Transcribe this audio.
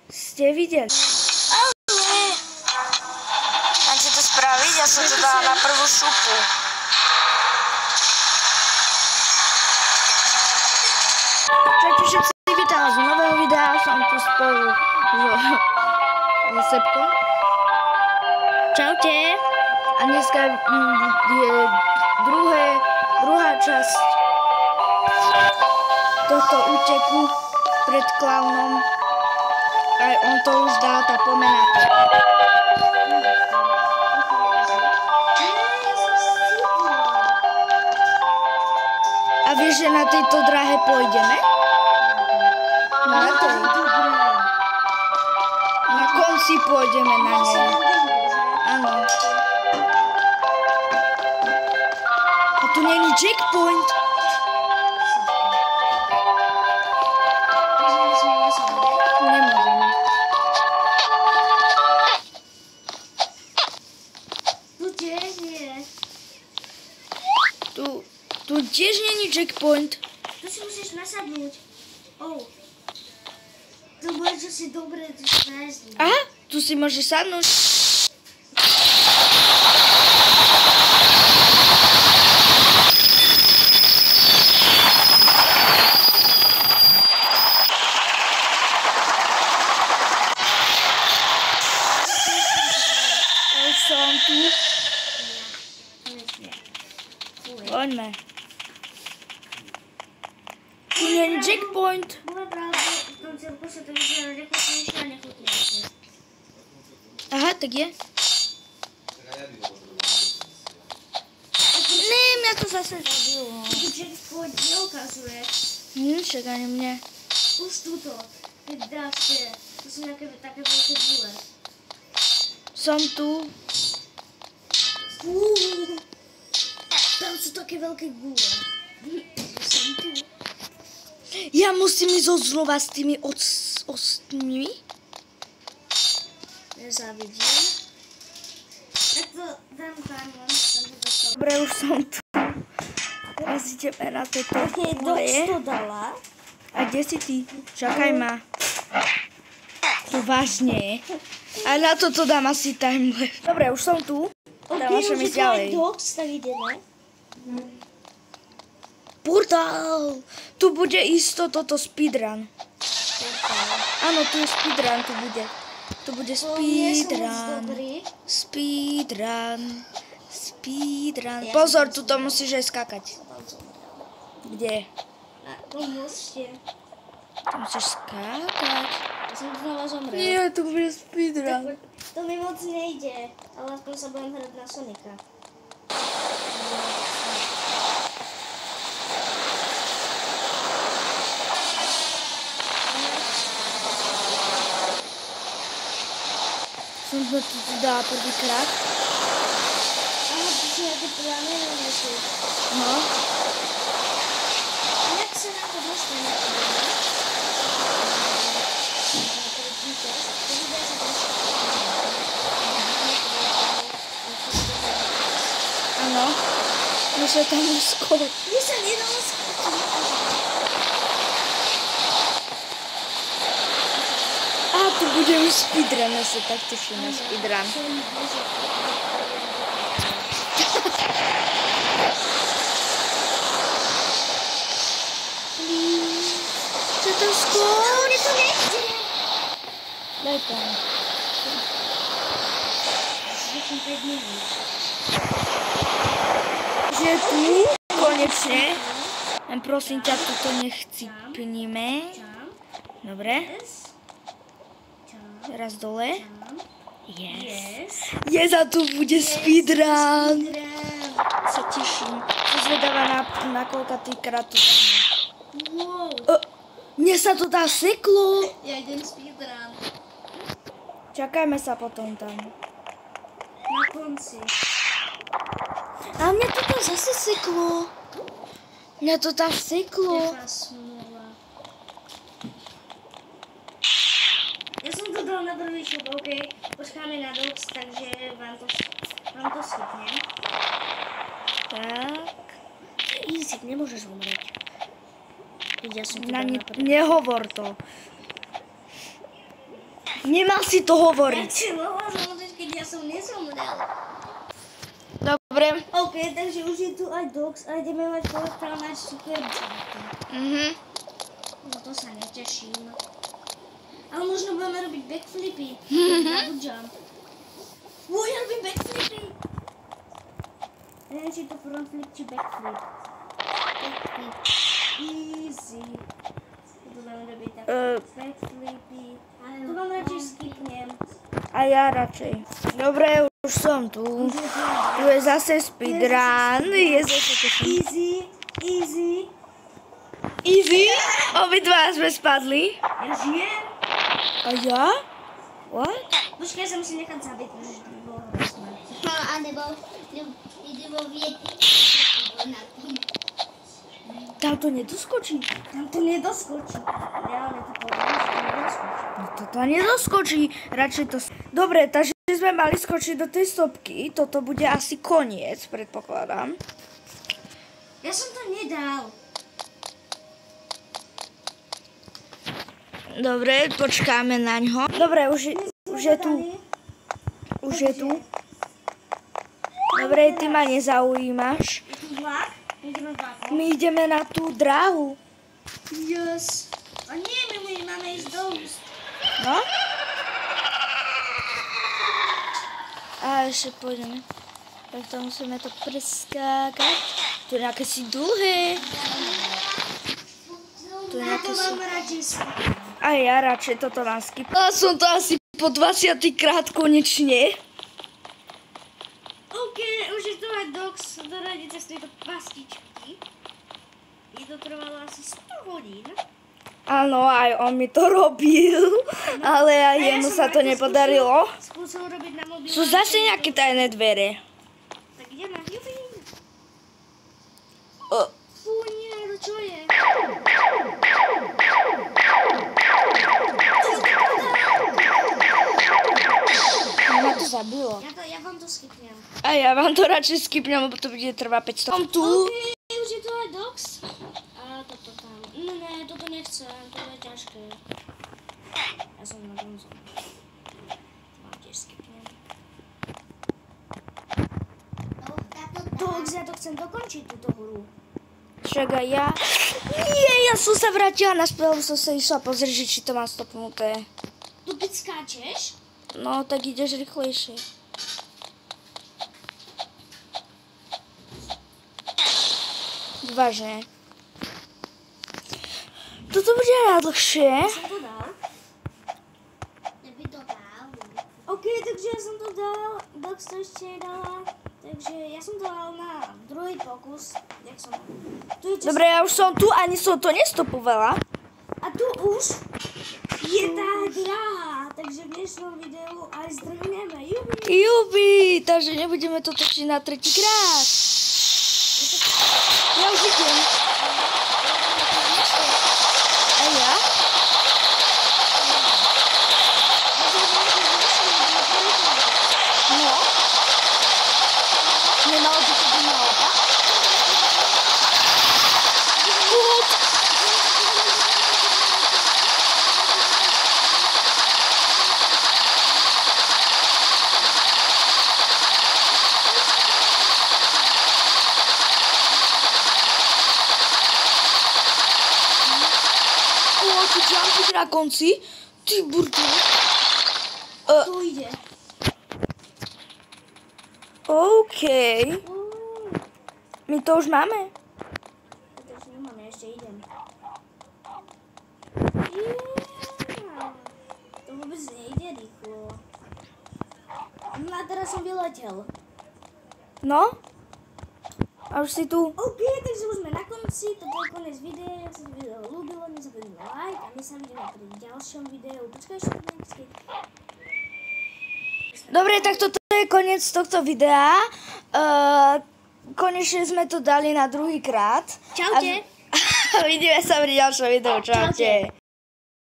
Ste videli? Mám ti to spraviť? Ja som to dala na prvú šupu. Čaute všetci, vítam z nového videa, som tu spolu so Sebkom. Čaute. A dneska je druhá časť tohto úteku pred klaunom. Aj on to už dal, tá pomena. A vieš, že na tejto dráhe pôjdeme? No na tej. Na konci pôjdeme na nej. Áno. A tu není checkpoint. Nemôžeme. Tu tiež nie. Tu tiež není checkpoint. Tu si musíš nasadnúť. To bude, že si dobre nájsť. Aha, tu si môžeš sadnúť. Už som tu. Poďme. Tu není checkpoint. Bola pravda, v tom celku sa to vyzerá nechutnejšie a nechutnejšie. Aha, tak je. Ne, mňa to zase zabilo. Tu checkpoint neukazuje. Však ani mne. Už tuto. Keď dáš tie. To sú nejaké také veľké gule. Som tu. Tam sú také veľké gule. Som tu. Ja musím ísť znova s tými ostnými. Nezávidím. Tak to dám tam len. Dobre, už som tu. Teraz ideme na toto moje. to dala. A kde si ty? Čakaj ma. Tu vážne. A na toto dám asi timelapse. Dobre, už som tu. Teraz môžeme ísť ďalej. Tak ideme. Portál! Tu bude isto toto speedrun. Áno, tu je speedrun, tu bude. Tu bude speedrun. Speedrun. Pozor, tu to musíš aj skákať. Kde? To musíte. Tu musíš skákať. Ja som znova zomrel. Nie, tu bude speedrun. To mi moc nejde, ale aspoň sa budem hrať na Sonika. Som to tu dala prvýkrát. Aha, tu sú nejaké plány na nesu. No. Jak sa na to dostane? Na prvý test. To bude sa Áno. My sa tam uskočiť. Mne sa nedalo skočiť. A tu bude už speedrun, ja sa tak teším na speedrun. Čo to skôr? Mne to nejde. Daj tam. Začnem 5 minút. Že tu, konečne. Len prosím ťa, tuto nechcipnime. Dobre. Teraz dole. Yes. Yes, a tu bude speedrun. Sa teším. Som zvedavá na koľkatýkrát to. Wow. Mne sa to dá seklo. Ja idem speedrun. Čakajme sa potom tam. Na konci. A mňa to tam zase seklo. Mňa to tam seklo. Jaká smula. Ja som to dal na prvý šup, OK. Počkáme na dox, takže vám to schopnem. Tak. Easy, nemôžeš umrieť. Ja som Nehovor to. Nemal si to Ja hovoriť. si mohla zomrieť, keď ja som nezomrel. Dobre. OK, takže už je tu aj Dox a ideme mať portálne super džampy. No to sa neteším. Ale možno budeme robiť backflipy. Double jump. Ja robím backflipy. Neviem, či to front flip, či backflip. Backflip. Easy. To budeme robiť tak. Backflipy. To vám radšej skipnem. A ja radšej. Dobre, už som tu. Tu je zase speedrun. Je zase teším. Easy. Easy. Easy. Obidva sme spadli. Ja žijem. A ja? What? Počkaj, sa musím nechať zabiť, pretože to by bolo hrozné. No, alebo viete, na tom. Tam to nedoskočí. Tam to nedoskočí. Reálne to poviem, že to nedoskočí. No toto nedoskočí. Radšej to... Dobre, takže sme mali skočiť do tej stopky. Toto bude asi koniec, predpokladám. Ja som to nedal. Dobre, počkáme na ňo. Dobre, už je tu. Už je tu. Dobre, ty ma nezaujímaš. Je tu vlak? Ideme vlakom. My ideme na tú dráhu. Yes. A nie, my máme ísť do úst. No? A ešte pôjdeme. Tak to musíme to preskákať. Tu je nejaké si dlhé. Tu je Ja nejaké to si... mám radšej skúšať. A ja radšej toto naskypala som to asi po 20 krát konečne. OK, už je tu aj Dox, doradí cez tejto pastičky. Je to trvalo asi 100 hodín. Áno, aj on mi to robil, ale aj A ja jemu som sa to aj to nepodarilo. Skúsil robiť na mobil. Sú zase nejaké tajné dvere. Tak ideme. Jupi. Fú, nie, to čo je? Ma to zabilo. Ja vám to skipnem. A ja vám to radšej skipnem, lebo to bude trvať 500. Som tu. OK, už je tu aj Dox. A toto tam. No ne, toto nechcem, to je ťažké. Ja som na tom zom. To vám tiež skipnem. Dox, ja to chcem dokončiť, túto hru. Však aj ja. Nie, ja som sa vrátila naspäť, lebo som sa išla pozrieť, že či to mám stopnuté. Tu keď skáčeš, No, tak ideš rýchlejšie. Vážne. Toto bude najdlhšie. som to dal. Neby to dal. OK, takže ja som to dal, Dox to ešte dala. Takže ja som to dal na druhý pokus. Jak som... Tu je Dobre, ja už som tu, ani som to nestopovala. A tu už je tá dráha, takže v dnešnom videu aj zdrhneme. Jubi. Jubi, takže nebudeme to točiť na tretíkrát. Ja už idem. A ja? No. Nemalo by to byť naopak? Gut. Tu jumpy na konci. Ty burdu. Tu ide. OK. My to už máme. Takže nemám, ja ešte idem. To vôbec nejde rýchlo. No a teraz som vyletel. No. A už si tu. OK, takže už sme na konci, to bol konec videa, ak sa to video ľúbilo, nezabudnime like a my sa vidíme pri ďalšom videu. Počkaj ešte nejaký. Dobre, tak toto je koniec tohto videa. Konečne sme to dali na druhý krát. Čaute. A vidíme sa pri ďalšom videu. Čaute.